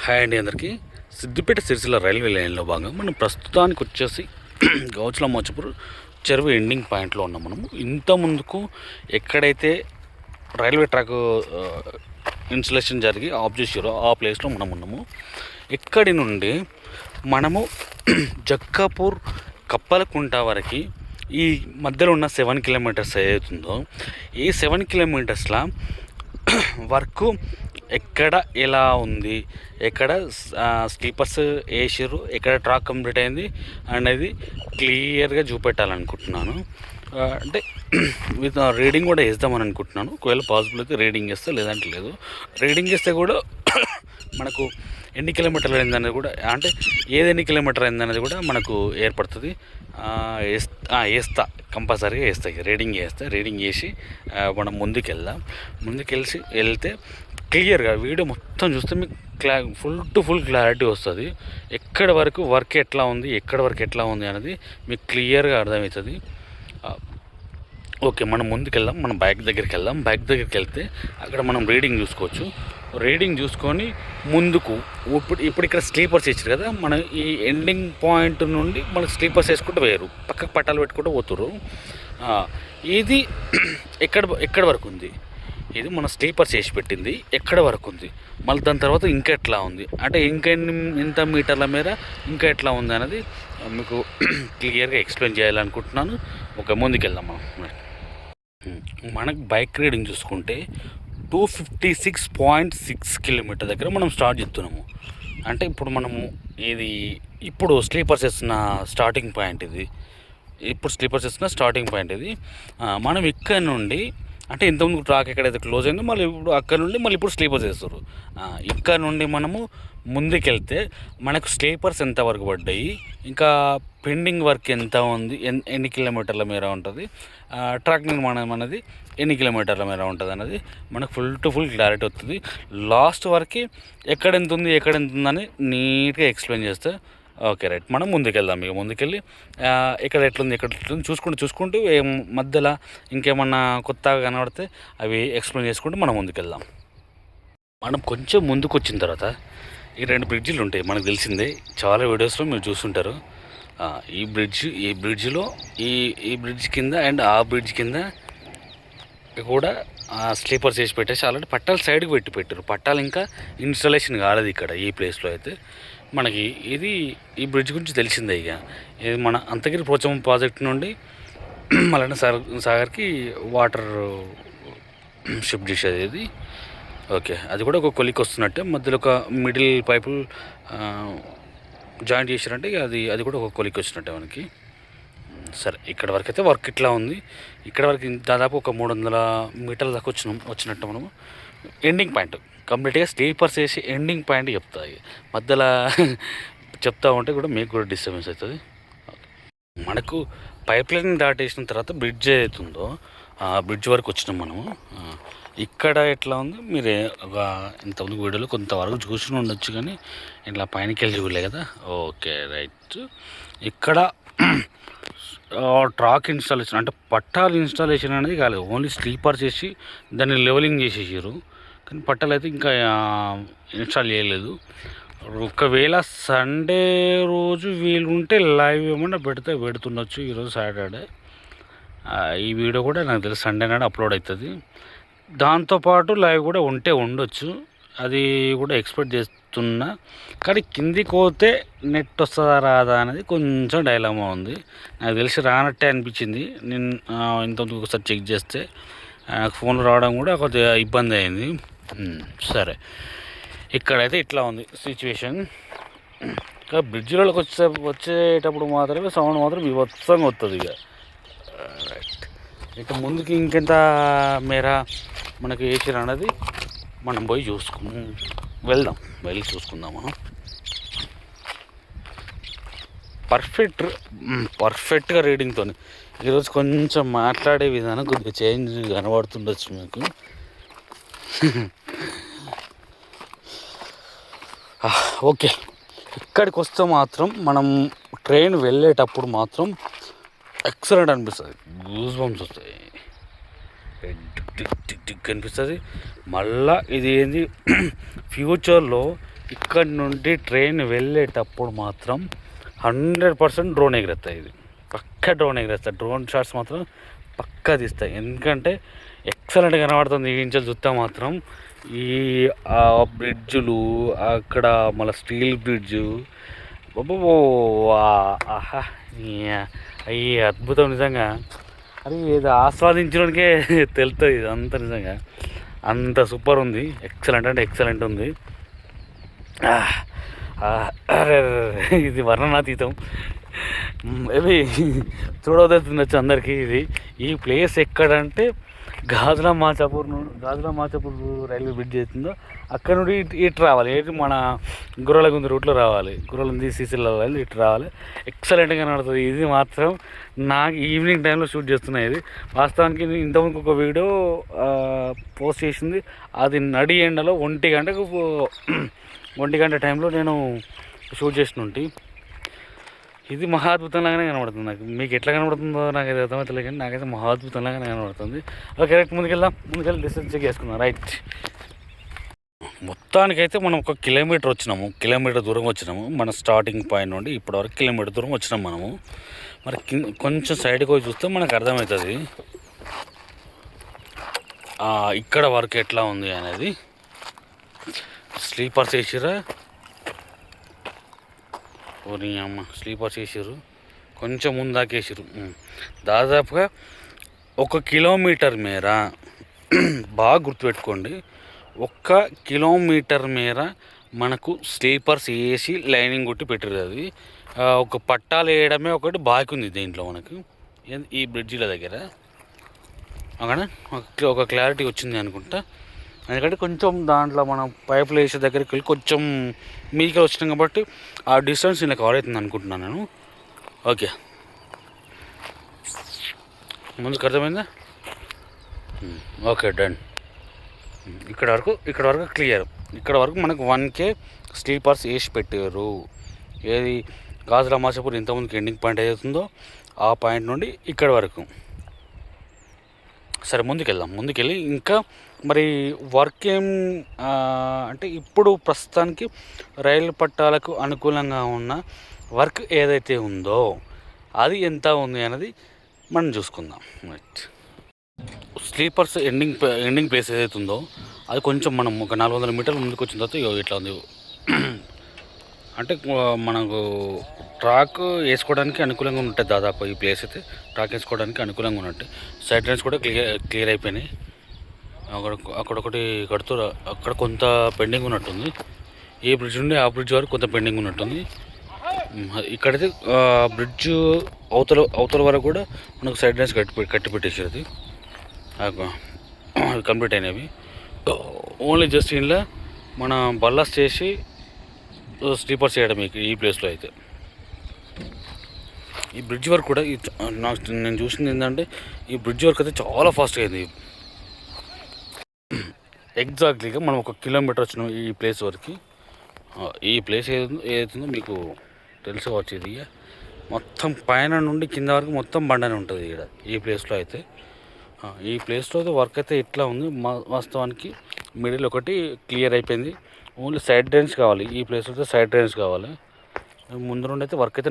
Hi అండి అందరికీ. Siddipet Sircilla railway లైన్లో భాగంగా మనం ప్రస్తుతానికి వచ్చేసి గౌచుల మోచపూర్ చెరువు ఎండింగ్ పాయింట్లో ఉన్నాం. మనము ఇంత ముందుకు ఎక్కడైతే రైల్వే ట్రాక్ ఇన్స్టలేషన్ జరిగి ఆఫ్ చేసారో ఆ ప్లేస్లో మనం ఉన్నాము. ఇక్కడి నుండి మనము జక్కాపూర్ కప్పలకుంట వరకు ఈ మధ్యలో ఉన్న 7 కిలోమీటర్స్ ఏదైతుందో ఈ 7 కిలోమీటర్స్లో వర్క్ ఎక్కడ ఎలా ఉంది, ఎక్కడ స్లీపర్స్ వేసారు, ఎక్కడ ట్రాక్ కంప్లీట్ అయింది అనేది క్లియర్గా చూపెట్టాలనుకుంటున్నాను. అంటే విత్ రీడింగ్ కూడా వేద్దామని అనుకుంటున్నాను. ఒకవేళ పాసిబుల్ అయితే రీడింగ్ వేస్తే, లేదంటే లేదు. రీడింగ్ వేస్తే కూడా మనకు ఎన్ని కిలోమీటర్లు అయిందనేది కూడా, అంటే ఏది ఎన్ని కిలోమీటర్ అయిందనేది కూడా మనకు ఏర్పడుతుంది. వేస్తా, కంపల్సరీగా వేస్తాయి. రీడింగ్ వేస్తే రీడింగ్ వేసి మనం ముందుకెళ్ళి వెళ్తే క్లియర్గా వీడియో మొత్తం చూస్తే మీకు ఫుల్ టు ఫుల్ క్లారిటీ వస్తుంది. ఎక్కడి వరకు వర్క్ ఎట్లా ఉంది, ఎక్కడి వరకు ఎట్లా ఉంది అనేది మీకు క్లియర్గా అర్థమవుతుంది. ఓకే, మనం ముందుకెళ్దాం. మనం బైక్ దగ్గరికి వెళ్తే అక్కడ మనం రీడింగ్ చూసుకోవచ్చు. రీడింగ్ చూసుకొని ముందుకు ఇప్పుడు ఇక్కడ స్లీపర్స్ ఇచ్చారు కదా, మనం ఈ ఎండింగ్ పాయింట్ నుండి మనకు స్లీపర్స్ వేసుకుంటూ వేయరు, పక్కకు పట్టాలు పెట్టుకుంటూ పోతురు. ఇది ఎక్కడ వరకు ఉంది, ఇది మన స్లీపర్స్ వేసి పెట్టింది ఎక్కడ వరకు ఉంది, మళ్ళీ దాని తర్వాత ఇంకా ఎట్లా ఉంది, అంటే ఇంకా ఎంత మీటర్ల మేర ఇంకా ఎట్లా ఉంది అనేది మీకు క్లియర్గా ఎక్స్ప్లెయిన్ చేయాలనుకుంటున్నాను. ఒక ముందుకెళ్దాం. మనకు బైక్ రైడింగ్ చూసుకుంటే 256.6 కిలోమీటర్ దగ్గర మనం స్టార్ట్ చేస్తున్నాము. అంటే ఇప్పుడు స్లీపర్స్ వేస్తున్న స్టార్టింగ్ పాయింట్ ఇది. మనం ఇక్కడ నుండి, అంటే ఇంతకుముందు ట్రాక్ ఎక్కడైతే క్లోజ్ అయిందో మళ్ళీ అక్కడ నుండి ఇప్పుడు స్లీపర్స్ వేస్తారు. ఇక్కడ నుండి మనము ముందుకెళ్తే మనకు స్లీపర్స్ ఎంతవరకు పడ్డాయి, ఇంకా పెండింగ్ వర్క్ ఎంత ఉంది, ఎన్ని కిలోమీటర్ల మేర ఉంటుంది, ట్రాక్ నిర్మాణం అనేది ఎన్ని కిలోమీటర్ల మేర ఉంటుంది అనేది మనకు ఫుల్ టు ఫుల్ క్లారిటీ వస్తుంది. లాస్ట్ వరకు ఎక్కడ ఎంత ఉందని నీట్గా ఎక్స్ప్లెయిన్ చేస్తే ఓకే రైట్. మనం ముందుకెళ్దాం. ముందుకెళ్ళి ఎక్కడ ఎట్లుంది చూసుకుంటూ మధ్యలో ఇంకేమన్నా కొత్తగా కనబడితే అవి ఎక్స్ప్లెయిన్ చేసుకుంటూ మనం ముందుకెళ్దాం. మనం కొంచెం ముందుకు వచ్చిన తర్వాత ఈ 2 బ్రిడ్జిలు ఉంటాయి, మనకు తెలిసిందే, చాలా వీడియోస్లో మీరు చూస్తుంటారు. ఈ బ్రిడ్జిలో ఈ బ్రిడ్జ్ కింద అండ్ ఆ బ్రిడ్జ్ కింద కూడా స్లీపర్స్ వేసి పెట్టేసి ఆల్రెడీ పట్టాలు సైడ్కి పెట్టారు. పట్టాలు ఇంకా ఇన్స్టాలేషన్ కాలేదు ఇక్కడ ఈ ప్లేస్లో అయితే. మనకి ఈ బ్రిడ్జ్ గురించి తెలిసిందే. ఇది మన అంతగిరి పోచమ్మ ప్రాజెక్ట్ నుండి మల్లన్న సాగర్కి వాటర్ షిఫ్ట్ చేసేది ఇది. ఓకే, అది కూడా ఒక కొలిక్ వస్తున్నట్టే, మధ్యలో ఒక మిడిల్ పైపులు జాయింట్ చేశారంటే అది కూడా ఒక కొలిక్ వచ్చినట్టే మనకి. సరే, ఇక్కడ వరకు అయితే వర్క్ ఇట్లా ఉంది. ఇక్కడ వరకు దాదాపు ఒక 300 మీటర్ల దాకా వచ్చినట్టు మనము. ఎండింగ్ పాయింట్ కంప్లీట్గా స్లీపర్స్ వేసి ఎండింగ్ పాయింట్ చెప్తాయి. మధ్యలో చెప్తా ఉంటే కూడా మీకు కూడా డిస్టర్బెన్స్ అవుతుంది. మనకు పైప్ లైన్ దాటేసిన తర్వాత బ్రిడ్జ్ అవుతుందో ఆ బ్రిడ్జ్ వరకు వచ్చినాం మనము. ఇక్కడ ఎట్లా ఉంది, మీరు ఇంతకుముందు వీడియోలో కొంతవరకు చూసి ఉండొచ్చు, కానీ ఇట్లా పైనకి వెళ్ళి చూడలే కదా. Okay right. ఇక్కడ ట్రాక్ ఇన్స్టాలేషన్, అంటే పట్టాలు ఇన్స్టాలేషన్ అనేది కాలేదు, ఓన్లీ స్లీపర్స్ చేసి దాన్ని లెవెలింగ్ చేసేసారు. కానీ పట్టాలు అయితే ఇంకా ఇన్స్టాల్ చేయలేదు. ఒకవేళ సండే రోజు వీలుంటే లైవ్ ఏమన్నా పెడుతుండొచ్చు. ఈరోజు సాటర్డే. ఈ వీడియో కూడా నాకు తెలిసి సండే నాడు అప్లోడ్ అవుతుంది. దాంతోపాటు లైవ్ కూడా ఉండొచ్చు, అది కూడా ఎక్స్పెక్ట్ చేస్తున్నా. కానీ కిందికి పోతే నెట్ వస్తుందా రాదా అనేది కొంచెం డైలామా ఉంది. నాకు తెలిసి రానట్టే అనిపించింది. నేను ఇంతకుముందు ఒకసారి చెక్ చేస్తే నాకు ఫోన్ రావడం కూడా కొద్దిగా ఇబ్బంది అయింది. సరే, ఇక్కడైతే ఇట్లా ఉంది సిచ్యువేషన్. ఇంకా బ్రిడ్జ్లోకి వచ్చేటప్పుడు మాత్రమే సౌండ్ మాత్రం వివత్సంగా వస్తుంది. రైట్. ఇక ముందుకి ఇంకెంత మేర మనకు వేసారు అన్నది మనం పోయి వెళ్ళి చూసుకుందాం. మనం పర్ఫెక్ట్గా రీడింగ్తో ఈరోజు కొంచెం మాట్లాడే విధానం కొద్దిగా చేంజ్ కనబడుతుండొచ్చు మీకు. ఓకే, ఇక్కడికి వస్తే మాత్రం మనం ట్రైన్ వెళ్ళేటప్పుడు మాత్రం ఎక్సలెంట్ అనిపిస్తుంది. గూస్ బంప్స్ వస్తాయి, టిక్ టిక్ టిక్ అనిపిస్తుంది. మళ్ళీ ఇది ఏంది, ఫ్యూచర్లో ఇక్కడ నుండి ట్రైన్ వెళ్ళేటప్పుడు మాత్రం 100% డ్రోన్ ఎగురుతాయి. ఇది పక్కా డ్రోన్ ఎగురేస్తాయి. డ్రోన్ షాట్స్ మాత్రం పక్కా తీస్తాయి. ఎందుకంటే ఎక్సలెంట్గా కనబడుతుంది. ఈ నుంచి చూస్తే మాత్రం ఈ బ్రిడ్జులు, అక్కడ మళ్ళీ స్టీల్ బ్రిడ్జు, ఆహా అయ్యి అద్భుతం నిజంగా. అది ఏదో ఆస్వాదించడానికే తెలుస్తుంది ఇదంతా. నిజంగా అంత సూపర్ ఉంది. ఎక్సలెంట్ అంటే ఎక్సలెంట్ ఉంది. ఇది వర్ణనాతీతం. ఇది చూడవద్దు అందరికీ. ఈ ప్లేస్ ఎక్కడంటే గాజుల మాచాపూర్ రైల్వే బ్రిడ్జ్ అవుతుందో అక్కడ నుండి ఇటు రావాలి. ఏంటి మన గుర్రలగుంది రూట్లో రావాలి. గుర్రలుంది సీసీలో రావాలి, ఇటు రావాలి. ఎక్సలెంట్గా కనబడుతుంది. ఇది మాత్రం నాకు ఈవినింగ్ టైంలో షూట్ చేస్తున్నాయి. ఇది వాస్తవానికి ఇంతకుముందు ఒక వీడియో పోస్ట్ చేసింది. అది నడి ఎండలో 1 గంట టైంలో నేను షూట్ చేసినట్టు. ఇది మహాద్భుతంలాగానే కనబడుతుంది నాకు. మీకు ఎట్లా కనబడుతుందో నాకైతే అర్థమవుతలేదు, కానీ నాకైతే మహాద్భుతంలాగానే కనబడుతుంది. Okay, correct. ముందుకెళ్ళి డిస్టెన్స్ చెక్ చేసుకుందాం. రైట్, మొత్తానికైతే మనం 1 కిలోమీటర్ వచ్చినాము. కిలోమీటర్ దూరం వచ్చినాము. మన స్టార్టింగ్ పాయింట్ నుండి ఇప్పటివరకు కిలోమీటర్ దూరం వచ్చినాము మనము. మరి కొంచెం సైడ్కి పోయి చూస్తే మనకు అర్థమవుతుంది ఇక్కడ వరకు ఎట్లా ఉంది అనేది. స్లీపర్స్ వేసిరా, ఓరి అమ్మ, స్లీపర్స్ వేసారు. కొంచెం ముందాకేసారు. దాదాపుగా 1 కిలోమీటర్ మేర బాగా గుర్తుపెట్టుకోండి. 1 కిలోమీటర్ మేర మనకు స్లీపర్స్ వేసి లైనింగ్ కొట్టి పెట్టారు. అది ఒక పట్టాలు వేయడమే ఒకటి బాకీ ఉంది దీంట్లో మనకు. ఈ బ్రిడ్జిల దగ్గర అక్కడ ఒక క్లారిటీ వచ్చింది అనుకుంటా. ఎందుకంటే కొంచెం దాంట్లో మనం పైపులు వేసే దగ్గరికి వెళ్ళి కొంచెం మీకే వచ్చినాం కాబట్టి ఆ డిస్టెన్స్ ఇలా కవర్ అవుతుంది అనుకుంటున్నాను నేను. ఓకే, ముందుకు అర్థమైందా? Okay, done. ఇక్కడ వరకు క్లియర్. ఇక్కడ వరకు మనకు 1K స్లీపర్స్ వేసి పెట్టారు. ఏది గాజుల మాచాపూర్ ఇంతకుముందుకు ఎండింగ్ పాయింట్ ఏదవుతుందో ఆ పాయింట్ నుండి ఇక్కడ వరకు. సరే, ముందుకెళ్ళి ఇంకా మరి వర్క్ ఏం అంటే ఇప్పుడు ప్రస్తుతానికి రైలు పట్టాలకు అనుకూలంగా ఉన్న వర్క్ ఏదైతే ఉందో అది ఎంత ఉంది అనేది మనం చూసుకుందాం. రైట్, స్లీపర్స్ ఎండింగ్ ప్లేస్ ఏదైతే ఉందో అది కొంచెం మనం ఒక 400 మీటర్ల ముందుకు వచ్చిన తర్వాత ఇట్లా ఉంది. అంటే మనకు ట్రాక్ వేసుకోవడానికి అనుకూలంగా ఉంటుంది. దాదాపు ఈ ప్లేస్ అయితే ట్రాక్ వేసుకోవడానికి అనుకూలంగా ఉన్నట్టు. సైడ్ లైన్స్ కూడా క్లియర్ అయిపోయినాయి. అక్కడొకటి కడుతూ అక్కడ కొంత పెండింగ్ ఉన్నట్టుంది. ఈ బ్రిడ్జ్ నుండి ఆ బ్రిడ్జ్ వరకు కొంత పెండింగ్ ఉన్నట్టుంది. ఇక్కడైతే బ్రిడ్జ్ అవతల వరకు కూడా మనకు సైడ్ లైన్స్ కట్టి పెట్టేసారు. అది కంప్లీట్ అయినవి. ఓన్లీ జస్ట్ ఇంట్లో మన బల్లాస్ చేసి స్లీపర్స్ చేయడం ఈ ప్లేస్లో అయితే. ఈ బ్రిడ్జ్ వర్క్ కూడా నేను చూసింది ఏంటంటే ఈ బ్రిడ్జ్ వర్క్ అయితే చాలా ఫాస్ట్గా అయింది. ఎగ్జాక్ట్లీగా మనం 1 కిలోమీటర్ వచ్చినాం ఈ ప్లేస్ వరకు. ఈ ప్లేస్ ఏదైతుందో మీకు తెలుసుకోవచ్చు. ఇది మొత్తం పైన నుండి కింద వరకు మొత్తం బండనే ఉంటుంది ఇక్కడ ఈ ప్లేస్లో అయితే. ఈ ప్లేస్లో అయితే వర్క్ అయితే ఇట్లా ఉంది. వాస్తవానికి మిడిల్ ఒకటి క్లియర్ అయిపోయింది. ఓన్లీ సైడ్ డ్రైన్స్ కావాలి. ఈ ప్లేస్లో అయితే సైడ్ డ్రైన్స్ కావాలి. ముందు నుండి అయితే వర్క్ అయితే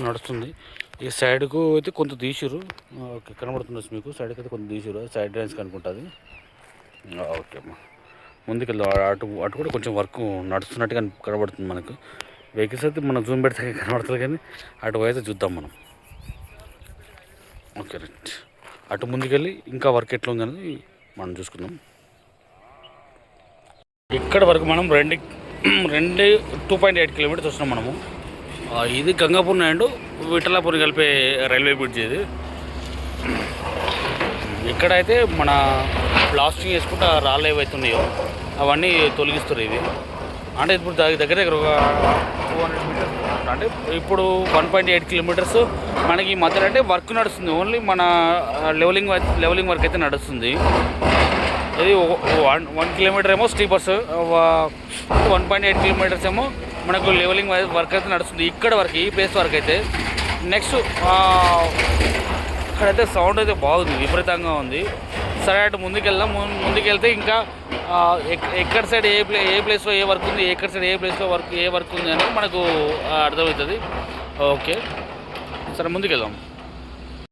నడుస్తుంది. ఈ సైడ్కు అయితే కొంత తీసిరు. ఓకే, కనబడుతుంది మీకు. సైడ్కి అయితే కొంత తీసిరు. సైడ్ డ్రైన్స్ కనుకుంటుంది. ఓకే అమ్మా, ముందుకెళ్దాం. అటు కూడా కొంచెం వర్క్ నడుస్తున్నట్టుగా కనబడుతుంది మనకు. వెహికల్స్ అయితే మనం జూమ్ పెడితే కనబడుతుంది, కానీ అటు అయితే చూద్దాం మనం. Okay, right. అటు ముందుకెళ్ళి ఇంకా వర్క్ ఎట్లా ఉందనేది మనం చూసుకుందాం. ఇక్కడ వరకు మనం 2.8 కిలోమీటర్స్ వస్తున్నాం మనము. ఇది గంగాపూర్ అండ్ విఠలాపూర్ కలిపే రైల్వే బ్రిడ్జ్ ఇది. ఇక్కడైతే మన బ్లాస్టింగ్ చేసుకుంటే రాళ్ళు ఏవైతున్నాయో అవన్నీ తొలగిస్తారు. ఇది అంటే ఇప్పుడు దగ్గర ఒక 200 మీటర్స్. అంటే ఇప్పుడు 1.8 కిలోమీటర్స్ మనకి మధ్యలో అంటే వర్క్ నడుస్తుంది. ఓన్లీ మన లెవెలింగ్ వర్క్ అయితే నడుస్తుంది. ఇది 1 కిలోమీటర్ ఏమో స్లీపర్స్, 1.8 కిలోమీటర్స్ ఏమో మనకు లెవెలింగ్ వర్క్ అయితే నడుస్తుంది. ఇక్కడ వరకు ఈ ప్లేస్ వరకు అయితే. నెక్స్ట్ ఇక్కడైతే సౌండ్ అయితే బాగుంది, విపరీతంగా ఉంది. సరే, అటు ముందుకెళ్తే ఇంకా ఎక్కడ సైడ్ ఏ ప్లేస్లో ఏ వర్క్ ఉంది, ఎక్కడ సైడ్ ఏ ప్లేస్లో ఏ వర్క్ ఉంది అనేది మనకు అర్థమవుతుంది. ఓకే, సరే ముందుకు వెళ్దాం.